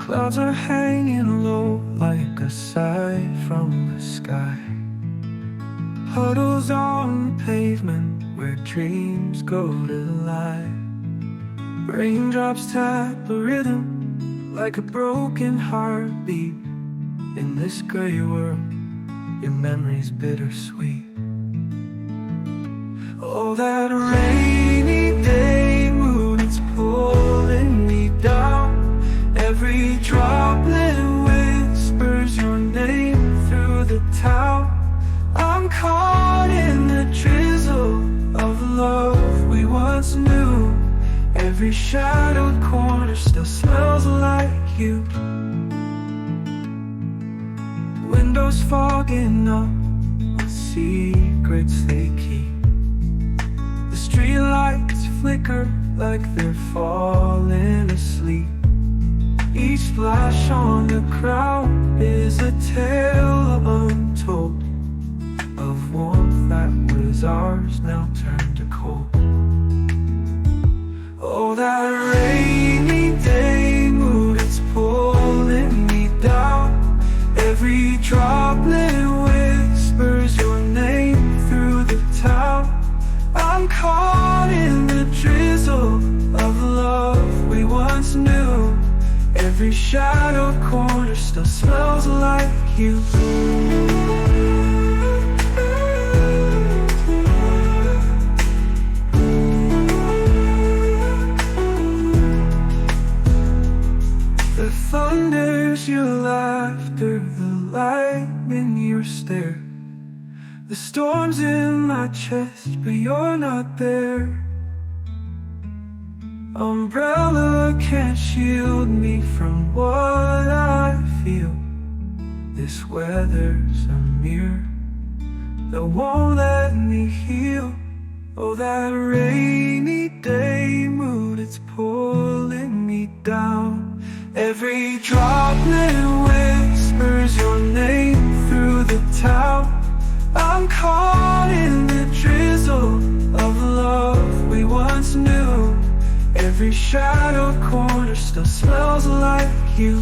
Clouds are hanging low like a sigh from the sky. Puddles on the pavement where dreams go to lie. Raindrops tap a rhythm like a broken heartbeat. In this gray world, your memory's bittersweet. Oh, that rainy day mood, it's pulling me down. Every droplet whispers your name through the town. I'm caught in the drizzle of love we once knew. Every shadowed corner still smells like you. Windows fogging up with secrets they keep. The streetlights flicker like they're falling asleep. Each splash on the ground is a tale untold, of warmth that was ours now turned to cold. Oh, that rainy day mood, it's pulling me down. Every droplet whispers your name through the town. I'm caught in the drizzle of love we once knew. Every shadowed corner still smells like you. The thunder's your laughter, the light in your stare. The storm's in my chest, but you're not there. Umbrella can't shield me from what I feel. This weather's a mirror that won't let me heal. Oh, that rainy day mood, it's pulling me down. Every droplet whispers your name through the town. I'm caught in the drizzle of love we once knew. Every shadowed corner still smells like you.